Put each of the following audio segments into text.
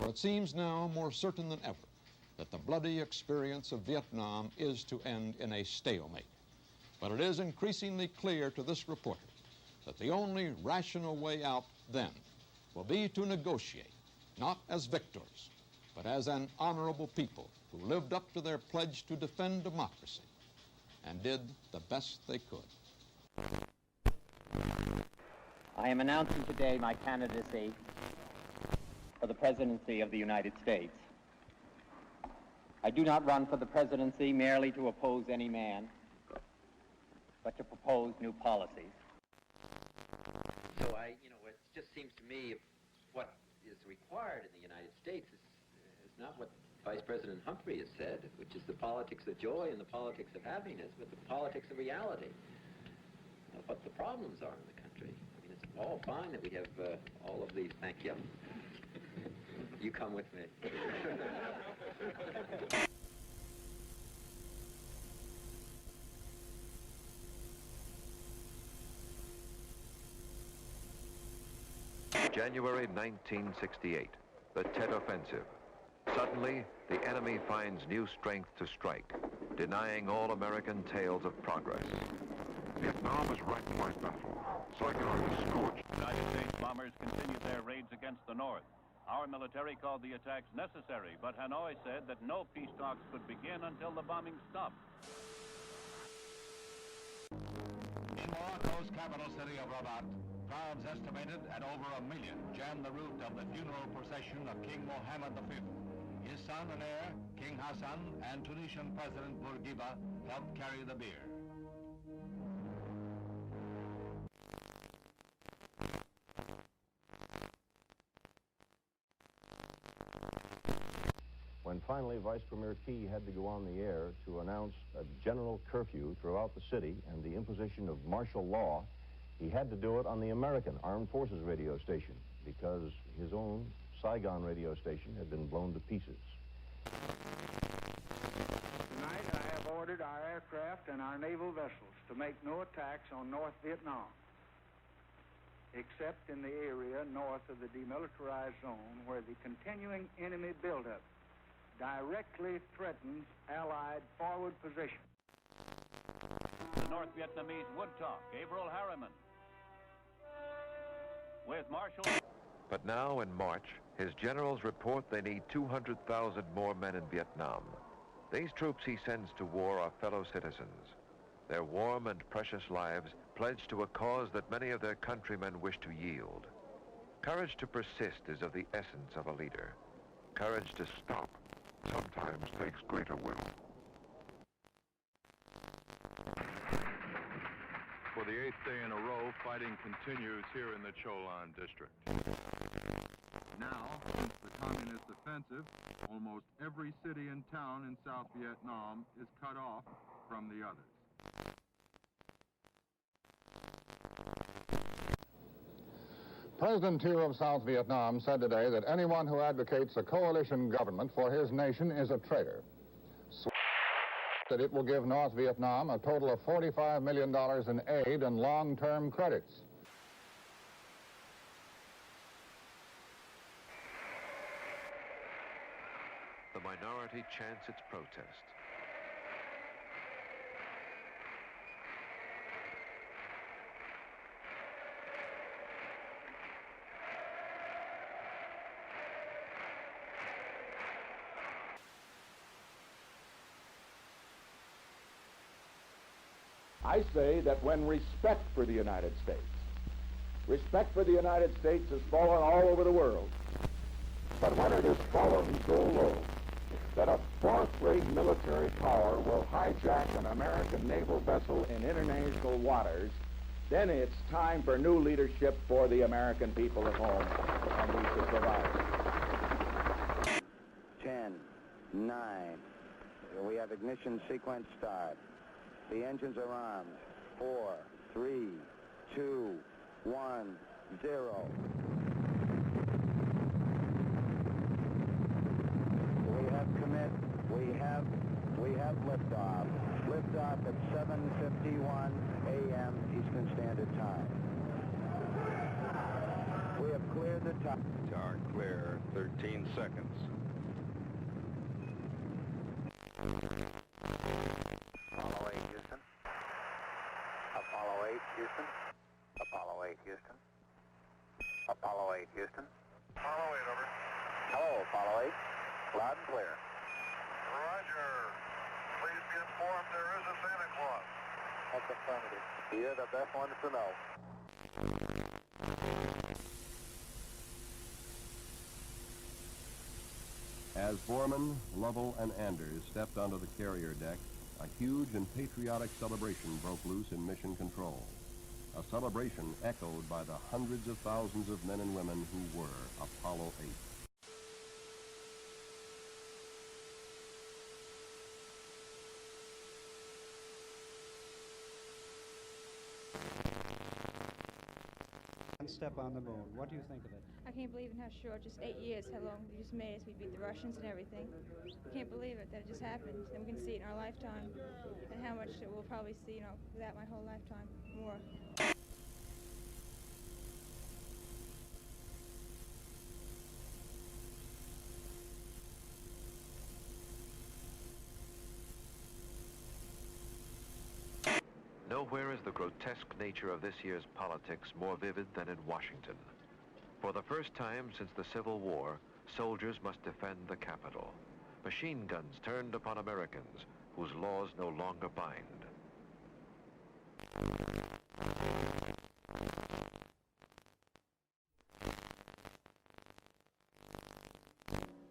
For it seems now more certain than ever that the bloody experience of Vietnam is to end in a stalemate. But it is increasingly clear to this reporter that the only rational way out then will be to negotiate, not as victors, but as an honorable people who lived up to their pledge to defend democracy and did the best they could. I am announcing today my candidacy for the presidency of the United States. I do not run for the presidency merely to oppose any man, but to propose new policies. So it just seems to me what is required in the United States is not what Vice President Humphrey has said, which is the politics of joy and the politics of happiness, but the politics of reality. What the problems are in the country. I mean, it's all fine that we have all of these. Thank you. You come with me. January 1968, the Tet Offensive. Suddenly, the enemy finds new strength to strike, denying all American tales of progress. Vietnam is wrecked by battle. Saigon is scorched. United States bombers continued their raids against the North. Our military called the attacks necessary, but Hanoi said that no peace talks could begin until the bombing stopped. In Morocco's capital city of Rabat, crowds estimated at over 1 million jammed the route of the funeral procession of King Mohammed V. His son and heir, King Hassan, and Tunisian President Bourguiba helped carry the bier. When finally Vice Premier Key had to go on the air to announce a general curfew throughout the city and the imposition of martial law, he had to do it on the American Armed Forces radio station because his own Saigon radio station had been blown to pieces. Tonight I have ordered our aircraft and our naval vessels to make no attacks on North Vietnam, except in the area north of the demilitarized zone where the continuing enemy buildup directly threatens Allied forward position. The North Vietnamese would talk. Gabriel Harriman. With Marshal... But now, in March, his generals report they need 200,000 more men in Vietnam. These troops he sends to war are fellow citizens. Their warm and precious lives pledged to a cause that many of their countrymen wish to yield. Courage to persist is of the essence of a leader. Courage to stop sometimes takes greater will. For the 8th day in a row, fighting continues here in the Cholan district. Now, since the communist offensive, almost every city and town in South Vietnam is cut off from the others. President Thieu of South Vietnam said today that anyone who advocates a coalition government for his nation is a traitor. That it will give North Vietnam a total of $45 million in aid and long-term credits. The minority chants its protest. I say that when respect for the United States has fallen all over the world, but when it has fallen so low that a fourth-rate military power will hijack an American naval vessel in international waters, then it's time for new leadership for the American people at home, and we should provide. 10, 9, we have ignition sequence start. The engines are armed. 4, 3, 2, 1, 0. We have commit. We have liftoff. Liftoff at 7:51 a.m. Eastern Standard Time. We have cleared the Tower clear, 13 seconds. Apollo 8, Houston. Apollo 8, Houston. Apollo 8, Houston. Apollo 8, Houston. Apollo 8, over. Hello, Apollo 8. Loud and clear. Roger. Please be informed there is a Santa Claus. That's affirmative. You're the best ones to know. As Borman, Lovell, and Anders stepped onto the carrier deck, a huge and patriotic celebration broke loose in Mission Control. A celebration echoed by the hundreds of thousands of men and women who were Apollo 8. Step on the moon. What do you think of it? I can't believe in how short, just 8 years, how long they just made us. We beat the Russians and everything. I can't believe it, that it just happened. And we can see it in our lifetime. And how much we'll probably see, that my whole lifetime, more. Nowhere is the grotesque nature of this year's politics more vivid than in Washington. For the first time since the Civil War, soldiers must defend the Capitol. Machine guns turned upon Americans whose laws no longer bind.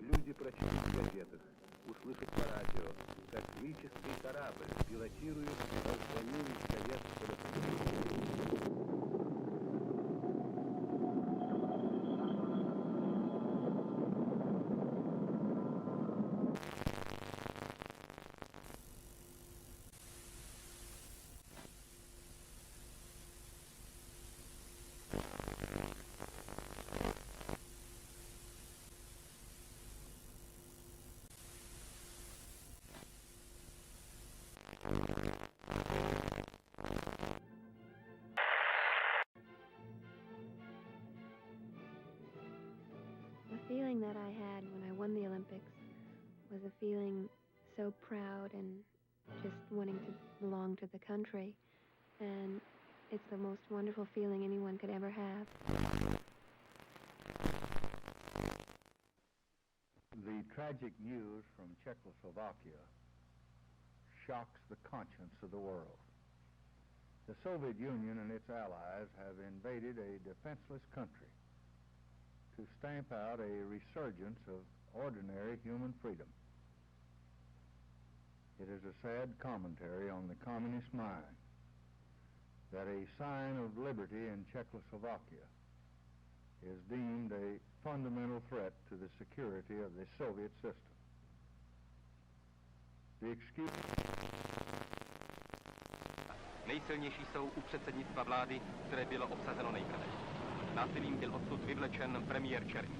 Люди прочтут в газетах, услышат по радио, как космический корабль пилотирует полклонились советского. The feeling that I had when I won the Olympics was a feeling so proud and just wanting to belong to the country. And it's the most wonderful feeling anyone could ever have. The tragic news from Czechoslovakia shocks the conscience of the world. The Soviet Union and its allies have invaded a defenseless country to stamp out a resurgence of ordinary human freedom. It is a sad commentary on the communist mind that a sign of liberty in Czechoslovakia is deemed a fundamental threat to the security of the Soviet system. The excuse... Nejsilnější jsou u předsednictva vlády, které bylo obsazeno nejprve. Násilím byl odsud vyvlečen premiér Černý.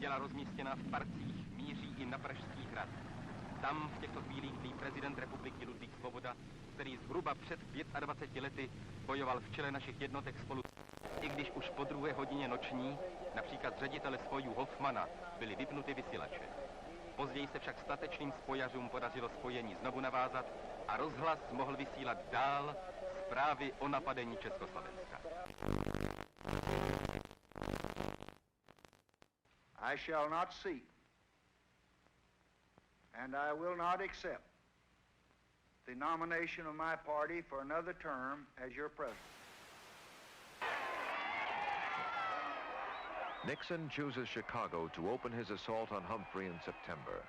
Těla rozmístěna v parcích míří i na Pražský hrad. Tam v těchto chvílích bdí prezident republiky Ludvík Svoboda, který zhruba před 25 lety bojoval v čele našich jednotek spolu. I když už po 2. hodině noční, například ředitele spojů Hoffmana, byly vypnuty vysílače. Později se však statečným spojařům podařilo spojení znovu navázat a rozhlas mohl vysílat dál zprávy o napadení Československa. I shall not seek, and I will not accept the nomination of my party for another term as your president. Nixon chooses Chicago to open his assault on Humphrey in September.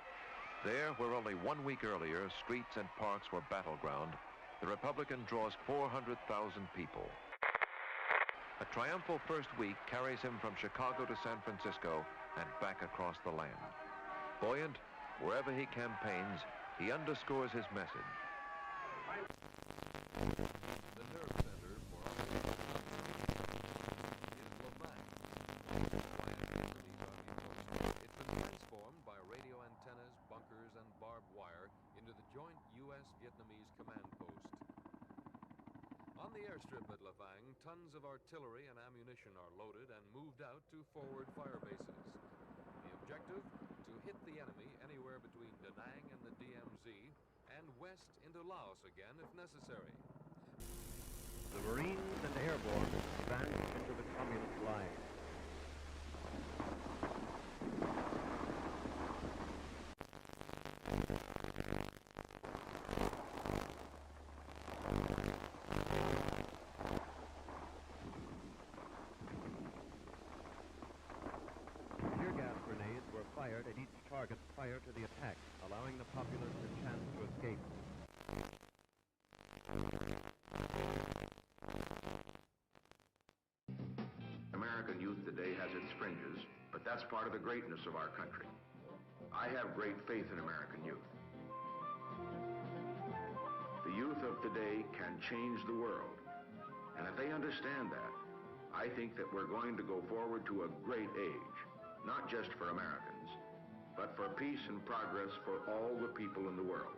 There, where only 1 week earlier streets and parks were battleground, the Republican draws 400,000 people. A triumphal first week carries him from Chicago to San Francisco and back across the land. Buoyant, wherever he campaigns, he underscores his message. The nerve center for is Lavang. It's been transformed by radio antennas, bunkers, and barbed wire into the joint U.S.-Vietnamese command post. On the airstrip at Lavang, tons of artillery and ammunition are loaded and moved out to forward fire bases. The objective, to hit the enemy anywhere between Da Nang and the DMZ and west into Laos again if necessary. The Marines and airborne advanced into the communist line. Tear gas grenades were fired at each target prior to the attack, allowing the populace a chance to escape. American youth today has its fringes, but that's part of the greatness of our country. I have great faith in American youth. The youth of today can change the world. And if they understand that, I think that we're going to go forward to a great age, not just for Americans, but for peace and progress for all the people in the world.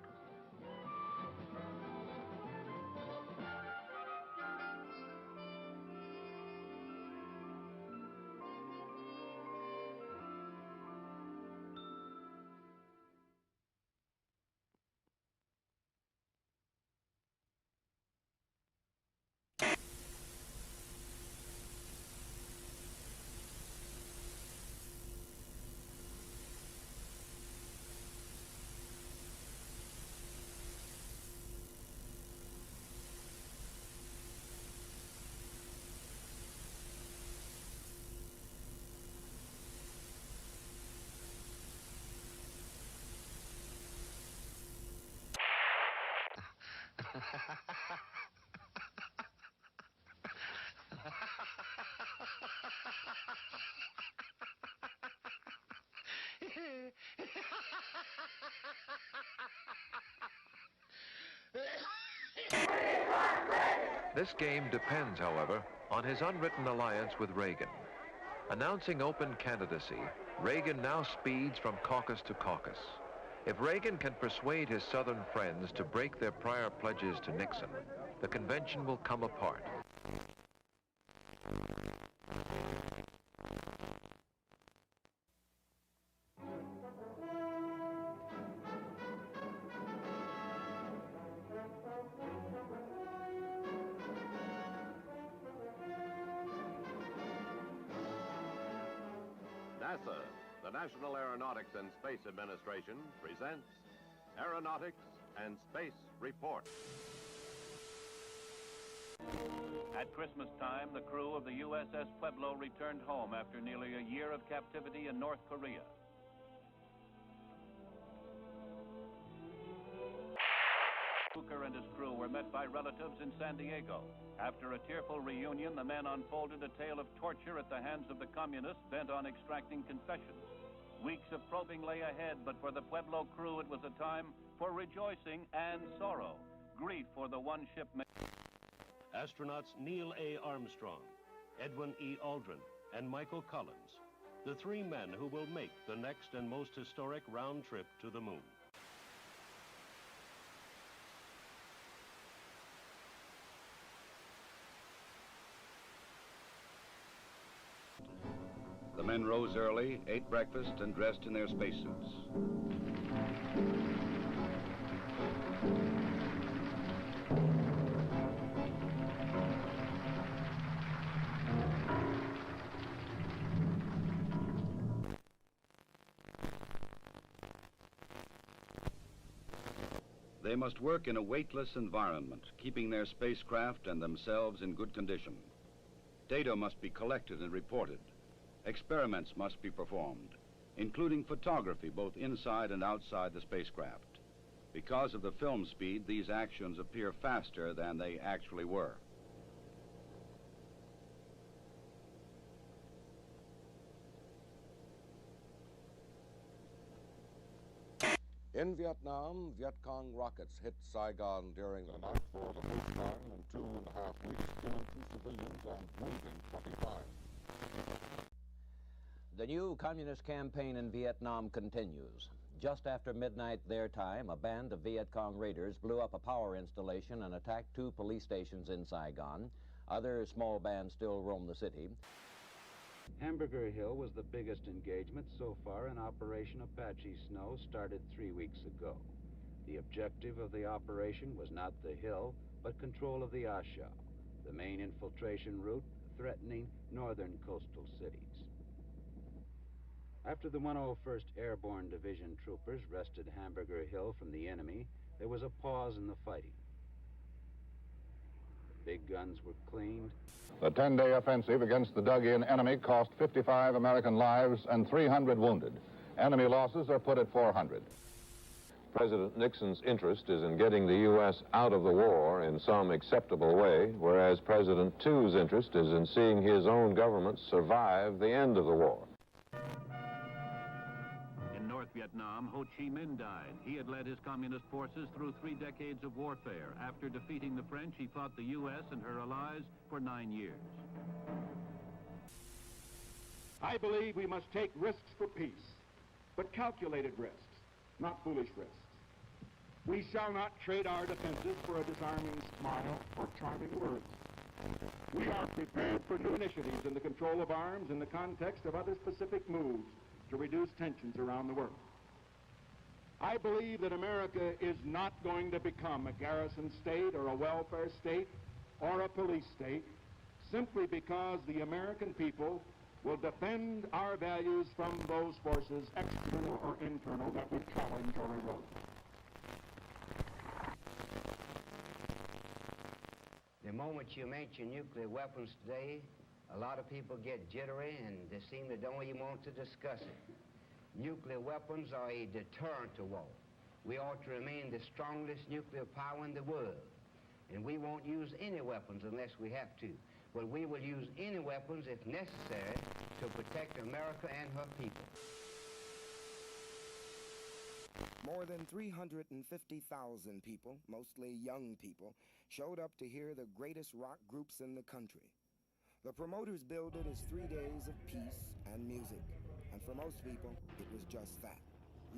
This game depends, however, on his unwritten alliance with Reagan. Announcing open candidacy, Reagan now speeds from caucus to caucus. If Reagan can persuade his Southern friends to break their prior pledges to Nixon, the convention will come apart. NASA, the National Aeronautics and Space Administration, presents Aeronautics and Space Report. At Christmas time, the crew of the USS Pueblo returned home after nearly a year of captivity in North Korea. Hooker and his crew were met by relatives in San Diego. After a tearful reunion, the men unfolded a tale of torture at the hands of the communists bent on extracting confessions. Weeks of probing lay ahead, but for the Pueblo crew, it was a time for rejoicing and sorrow. Grief for the one ship. Astronauts Neil A. Armstrong, Edwin E. Aldrin, and Michael Collins, the three men who will make the next and most historic round trip to the moon. The men rose early, ate breakfast, and dressed in their spacesuits. They must work in a weightless environment, keeping their spacecraft and themselves in good condition. Data must be collected and reported. Experiments must be performed, including photography both inside and outside the spacecraft. Because of the film speed, these actions appear faster than they actually were. In Vietnam, Viet Cong rockets hit Saigon during the night for the first time in 2.5 weeks, killing 2 civilians and wounding 25. The new communist campaign in Vietnam continues. Just after midnight their time, a band of Viet Cong raiders blew up a power installation and attacked 2 police stations in Saigon. Other small bands still roam the city. Hamburger Hill was the biggest engagement so far in Operation Apache Snow, started 3 weeks ago. The objective of the operation was not the hill, but control of the Ashaw, the main infiltration route threatening northern coastal cities. After the 101st Airborne Division troopers wrested Hamburger Hill from the enemy, there was a pause in the fighting. The big guns were cleaned. The 10-day offensive against the dug-in enemy cost 55 American lives and 300 wounded. Enemy losses are put at 400. President Nixon's interest is in getting the U.S. out of the war in some acceptable way, whereas President II's interest is in seeing his own government survive the end of the war. In North Vietnam, Ho Chi Minh died. He had led his communist forces through 3 decades of warfare. After defeating the French, he fought the U.S. and her allies for 9 years. I believe we must take risks for peace, but calculated risks, not foolish risks. We shall not trade our defenses for a disarming smile or charming words. We are prepared for new initiatives in the control of arms in the context of other specific moves to reduce tensions around the world. I believe that America is not going to become a garrison state or a welfare state or a police state simply because the American people will defend our values from those forces, external or internal, that we challenge or erode. The moment you mention nuclear weapons today, a lot of people get jittery and they seem to don't even want to discuss it. Nuclear weapons are a deterrent to war. We ought to remain the strongest nuclear power in the world. And we won't use any weapons unless we have to. But we will use any weapons if necessary to protect America and her people. More than 350,000 people, mostly young people, showed up to hear the greatest rock groups in the country. The promoters billed it as 3 days of peace and music. And for most people, it was just that.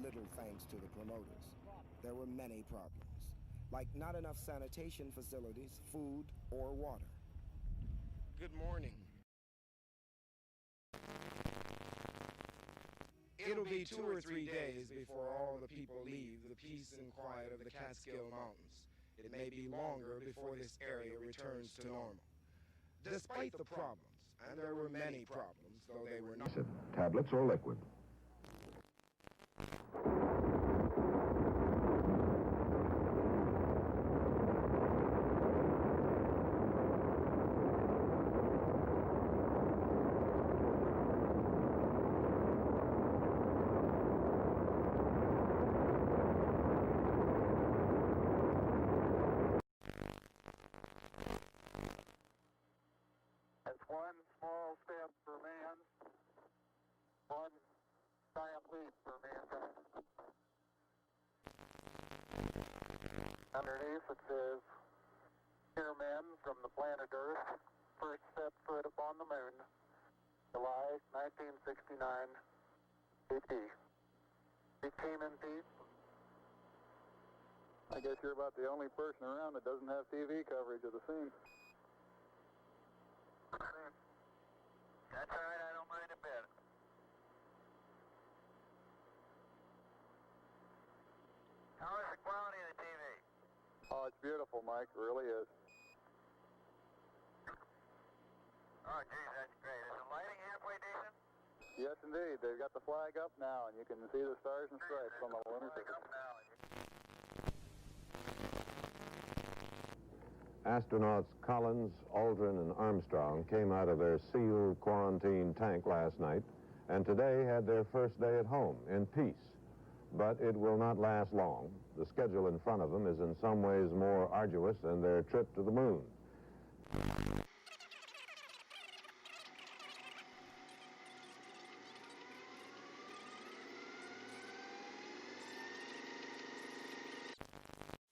Little thanks to the promoters. There were many problems, like not enough sanitation facilities, food, or water. Good morning. It'll be 2 or 3 days before all the people leave the peace and quiet of the Catskill Mountains. It may be longer before this area returns to normal. Despite the problems, and there were many problems, though they were not... Tablets or liquid. It's one small step for man, one giant leap for mankind. Underneath it says, "Here men from the planet Earth first set foot upon the moon, July 1969, AD. We came in peace." I guess you're about the only person around that doesn't have TV coverage of the scene. That's all right, I don't mind a bit. How is the quality of the TV? Oh, it's beautiful, Mike. It really is. Oh, geez, that's great. Is the lighting halfway decent? Yes, indeed. They've got the flag up now, and you can see the stars and stripes on the lunar surface. Astronauts Collins, Aldrin, and Armstrong came out of their sealed quarantine tank last night and today had their first day at home in peace. But it will not last long. The schedule in front of them is in some ways more arduous than their trip to the moon.